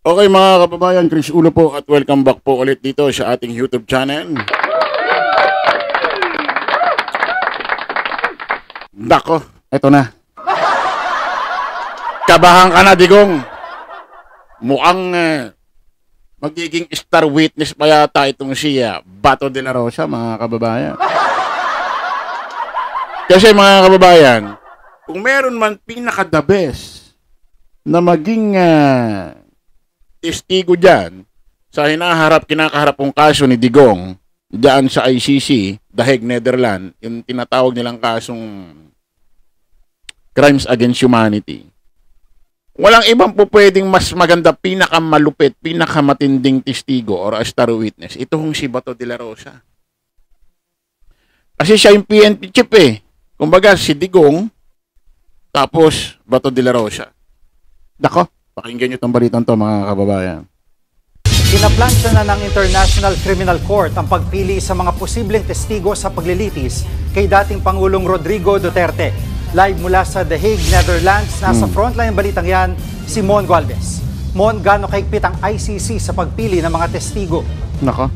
Okay mga kababayan, Chris Ulo po at welcome back po ulit dito sa ating YouTube channel. Dako, eto na. Kabahan ka na, Digong. Mukhang magiging star witness pa yata itong siya, Bato de la Rosa, mga kababayan. Kasi mga kababayan, kung meron man pinaka-the best na maging testigo dyan sa kinakaharap pong kaso ni Digong dyan sa ICC, The Hague, Netherlands, yung tinatawag nilang kasong Crimes Against Humanity. Walang ibang po pwedeng mas maganda, pinakamalupit, pinakamatinding testigo or a star witness. Ito hong si Bato de la Rosa. Kasi siya yung PNP chief eh. Kumbaga si Digong, tapos Bato de la Rosa. Dako, pakinggan nyo itong balitang to mga kababayan. Pinaplansya na ng International Criminal Court ang pagpili sa mga posibleng testigo sa paglilitis kay dating Pangulong Rodrigo Duterte. Live mula sa The Hague, Netherlands, nasa frontline ng balitang yan, si Mon Gualvez. Mon, gaano kahigpit ang ICC sa pagpili ng mga testigo? Nako.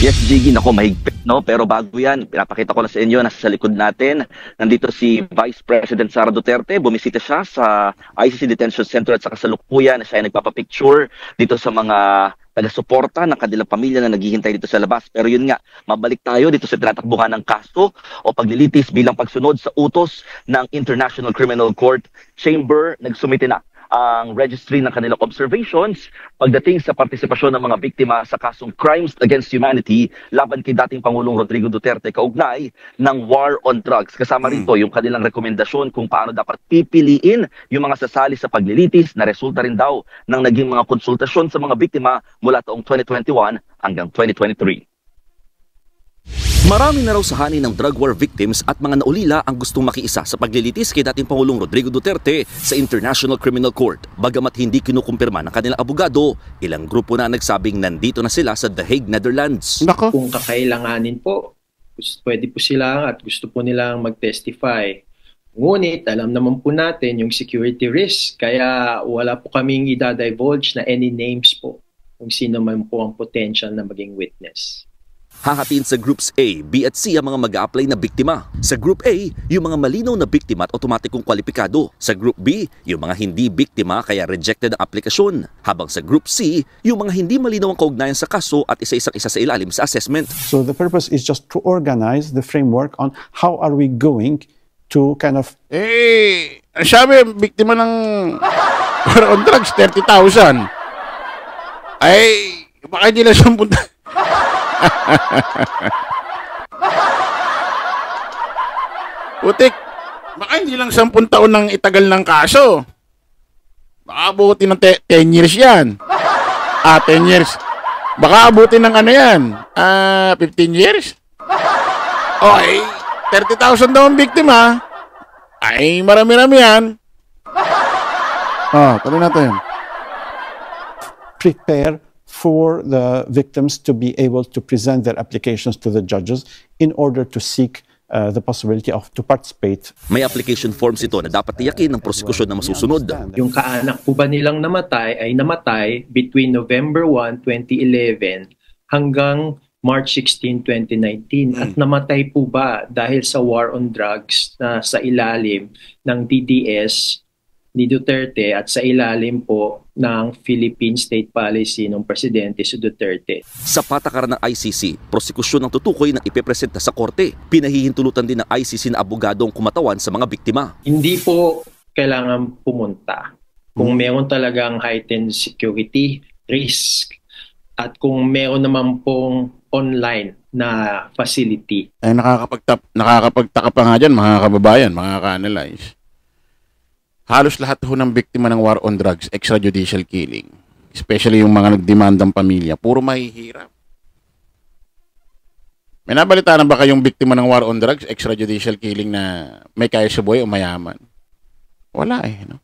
Yes, Jiggy, nako mahigpit, no? Pero bago yan, pinapakita ko na sa inyo, nasa sa likod natin, nandito si Vice President Sara Duterte. Bumisita siya sa ICC Detention Center at sa kasalukuyan, siya ay nagpapapicture dito sa mga taga-suporta ng kanilang pamilya na naghihintay dito sa labas. Pero yun nga, mabalik tayo dito sa tinatakbuhan ng kaso o paglilitis bilang pagsunod sa utos ng International Criminal Court Chamber. Nagsumite na ang registry ng kanilang observations pagdating sa partisipasyon ng mga biktima sa kasong Crimes Against Humanity laban kay dating Pangulong Rodrigo Duterte kaugnay ng war on drugs. Kasama rito yung kanilang rekomendasyon kung paano dapat pipiliin yung mga sasali sa paglilitis na resulta rin daw ng naging mga konsultasyon sa mga biktima mula taong 2021 hanggang 2023. Marami na raw sa hanin ng drug war victims at mga naulila ang gustong makiisa sa paglilitis kay dating Pangulong Rodrigo Duterte sa International Criminal Court. Bagamat hindi kinukumpirma ng kanilang abogado, ilang grupo na nagsabing nandito na sila sa The Hague, Netherlands. Nako. Kung kakailanganin po, pwede po sila at gusto po nilang mag-testify. Ngunit alam naman po natin yung security risk, kaya wala po kaming idadivulge na any names po kung sino man po ang potential na maging witness. Hahatiin sa Groups A, B at C ang mga mag-a-apply na biktima. Sa Group A, yung mga malinaw na biktima at otomatikong kwalipikado. Sa Group B, yung mga hindi biktima kaya rejected ang aplikasyon. Habang sa Group C, yung mga hindi malinaw ang kaugnayan sa kaso at isa-isa sa ilalim sa assessment. So the purpose is just to organize the framework on how are we going to kind of... Sabi, biktima ng war on drugs, 30,000. Ay, baka hindi lang 10,000. Putik, baka hindi lang 10 taon nang itagal ng kaso. Baka abutin ng 10 years yan. 10 years. Baka abutin ng ano yan, 15 years. Okay, 30,000 daw ang biktima. Ay, marami-rami yan. Tabi natin. Prepare for the victims to be able to present their applications to the judges in order to seek the possibility of to participate. May application forms ito na dapat tiyakin ng prosekusyon na masusunod. Yung kaanak po ba nilang namatay between November 1, 2011 hanggang March 16, 2019. At namatay po ba dahil sa war on drugs na sa ilalim ng DDS ni Duterte at sa ilalim po ng Philippine State Policy ng Presidente si Duterte. Sa patakaran ng ICC, prosekusyon ang tutukoy ng ipepresenta sa korte. Pinahihintulutan din ng ICC na abogadong kumatawan sa mga biktima. Hindi po kailangan pumunta. Kung meron talagang heightened security risk at kung meron naman pong online na facility. Ay, nakakapagtaka pa nga dyan, mga kababayan, mga ka-analyze. Halos lahat ho ng biktima ng war on drugs, extrajudicial killing, especially yung mga nagdemandang pamilya, puro mahihirap. May nabalita na ba kayong biktima ng war on drugs, extrajudicial killing na may kaya sa buhay o mayaman? Wala eh, no?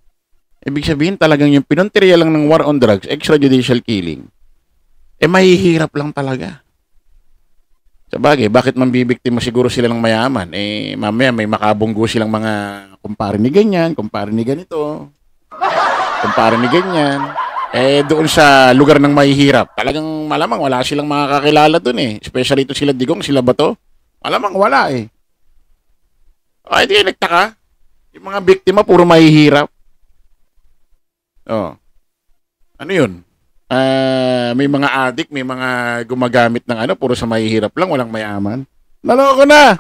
Ibig sabihin talagang yung pinuntirya lang ng war on drugs, extrajudicial killing, mahihirap lang talaga. Sabagay, bakit mambibiktima siguro sila ng mayaman? Mamaya may makabunggo silang mga kumpare ni ganyan, kumpare ni ganito, kumpare ni ganyan. Doon sa lugar ng mahihirap, talagang malamang wala silang makakakilala doon eh. Especially ito sila Digong, sila Bato. Malamang wala eh. Ay, di nagtaka. Yung mga biktima, puro mahihirap. Oh. Ano yun? May mga adik, may mga gumagamit ng ano, puro sa mahihirap lang, walang mayaman. Naloko na!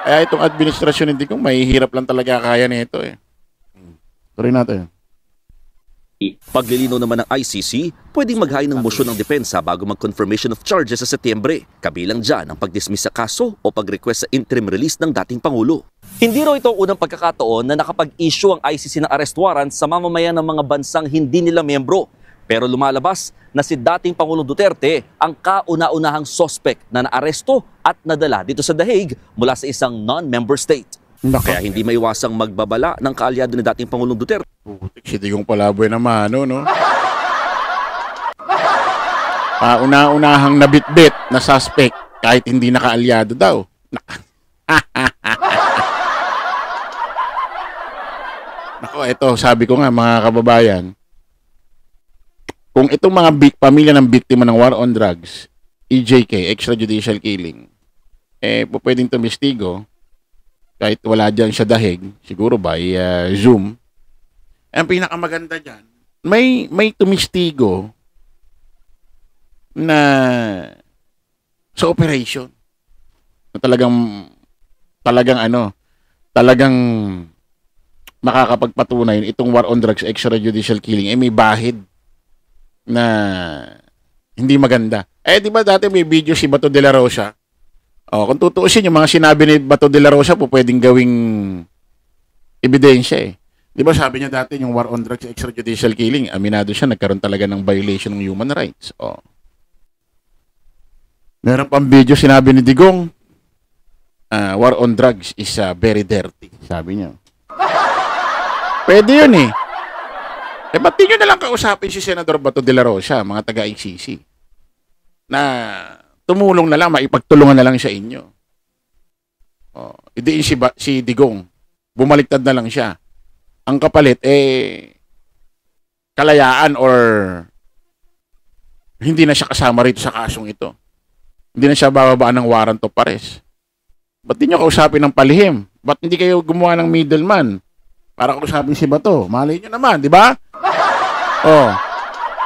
Kaya itong administrasyon hindi kong mahihirap lang talaga kaya nito eh. Tuloy natin. Paglilinaw naman ng ICC, pwedeng maghain ng motion ng depensa bago mag-confirmation of charges sa Setyembre. Kabilang dyan ang pag-dismiss sa kaso o pag-request sa interim release ng dating Pangulo. Hindi raw ito ang unang pagkakataon na nakapag-issue ang ICC ng arrest warrant sa mamamayan ng mga bansang hindi nila membro. Pero lumalabas na si dating Pangulong Duterte ang kauna-unahang suspect na naaresto at nadala dito sa The Hague mula sa isang non-member state. Kaya hindi maiwasang magbabala ng kaalyado ni dating Pangulong Duterte. Putik, si Digong Palaboy naman, no? Una-unahang nabitbit na suspect kahit hindi nakaalyado daw. Nako, ito, sabi ko nga mga kababayan, kung itong mga pamilya ng biktima ng war on drugs, EJK, extrajudicial killing, pwedeng tumistigo, kahit wala dyan sa dahig, siguro by Zoom. Ang pinakamaganda dyan, may tumistigo na sa operation. Na talagang makakapagpatunay itong war on drugs, extrajudicial killing, may bahid na hindi maganda. Di ba dati may video si Bato de la Rosa? Kung tutuusin yung mga sinabi ni Bato de la Rosa po pwedeng gawing ebidensya eh. Di ba sabi niya dati yung war on drugs, extrajudicial killing, aminado siya, nagkaroon talaga ng violation ng human rights. Meron pang video sinabi ni Digong, war on drugs is very dirty, sabi niya. Pwede yun eh. Ba't di nyo na lang kausapin si Senador Bato de la Rosa, mga taga-ICC, na tumulong na lang, maipagtulungan na lang sa inyo. Idiin si Digong, bumaliktad na lang siya. Ang kapalit, kalayaan or hindi na siya kasama rito sa kasong ito. Hindi na siya bababaan ng warrant of arrest. Ba't di nyo kausapin ng palihim? Ba't hindi kayo gumawa ng middleman para kausapin si Bato? Malay nyo naman, di ba?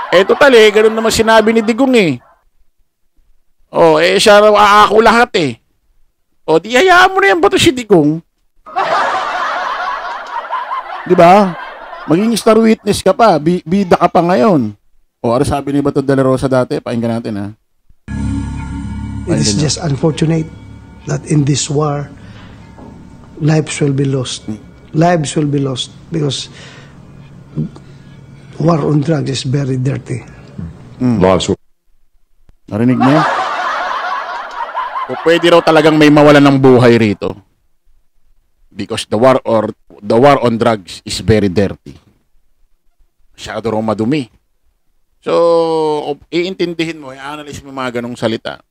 Total ganun naman sinabi ni Digong eh. Siya raw aako lahat eh. Di hayaan mo na yan, Bato si Digong. Di ba? Maging star witness ka pa, bida ka pa ngayon. Ano sabi ni Bato de la Rosa dati? Pakinggan natin ha. It is just unfortunate that in this war, lives will be lost. Lives will be lost because war on drugs is very dirty. Narinig mo? Pwede raw talagang may mawalan ng buhay rito. Because the war on drugs is very dirty. Masyado raw madumi. So, iintindihin mo, i-analyze mo mga ganong salita.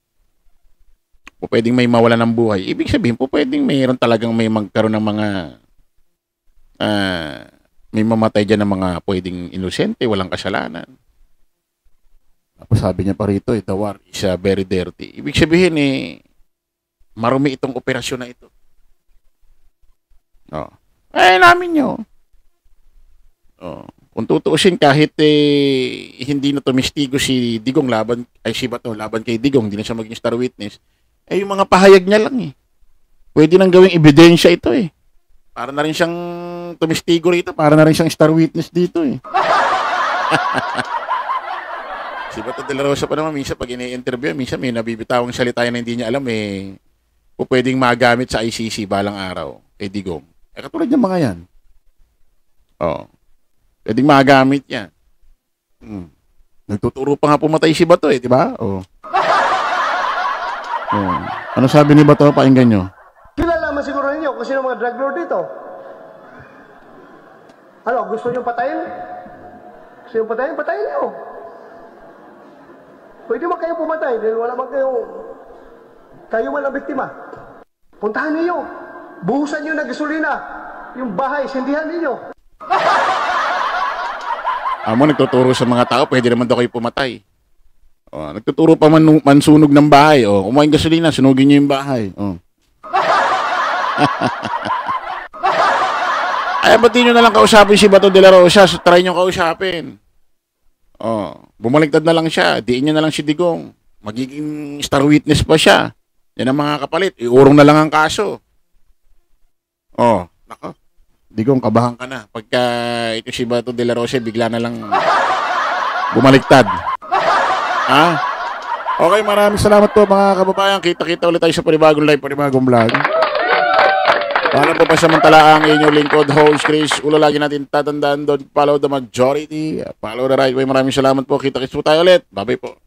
Pwedeng may mawalan ng buhay. Ibig sabihin, pwedeng mayroon talagang may magkaroon ng mga may mamatay dyan ng mga pwedeng inosente, walang kasalanan. Tapos sabi niya pa rito, the war is very dirty. Ibig sabihin marumi itong operasyon na ito. Namin nyo. Kung tutuusin kahit hindi na tumistigo si Digong si Bato laban kay Digong, hindi na siya maging star witness, yung mga pahayag niya lang eh. Pwede nang gawing ebidensya ito eh. Para na rin siyang tumistigo rito, para na rin siyang star witness dito eh. Si Bato de la Rosa pa naman, minsan pag ini-interview, minsan may nabibitawang salita na hindi niya alam pwedeng magamit sa ICC balang araw kay Digong. Katulad ng mga yan. Pwedeng magamit yan. Nagtuturo pa nga pumatay si Bato di ba? Ano sabi ni Bato? Pakinggan nyo. Kilalaman siguro ninyo kung sino mga drug lord dito. Gusto nyo patayin? Gusto nyo patayin? Patayin nyo. Pwede man kayo pumatay dahil wala man kayo man ang biktima. Puntahan ninyo. Buhusan nyo ng gasolina. Yung bahay, sindihan ninyo. Amo nagtuturo sa mga tao, pwede naman daw kayo pumatay. Oh, nagtuturo pa mansunog ng bahay. Oh, kumain gasolina, sunugin niyo yung bahay. Oh. Ay, ba't di nyo na lang kausapin si Bato de la Rosa? So, try nyo kausapin. Oh, bumaliktad na lang siya. Diin nyo na lang si Digong. Magiging star witness pa siya. Yan ang mga kapalit. Iurong na lang ang kaso. Oh, nako. Digong, kabahan ka na. Pagka ito si Bato de la Rosa, bigla na lang bumaliktad. Ha? Okay, maraming salamat po mga kababayan. Kita-kita ulit tayo sa panibagong live, panibagong vlog. Paano po pa samantala ang inyong lingkod, host Chris Ulo. Lagi natin tatandaan doon, follow the majority, follow the right way. Maraming salamat po. Kita-kits po tayo ulit. Bye-bye po.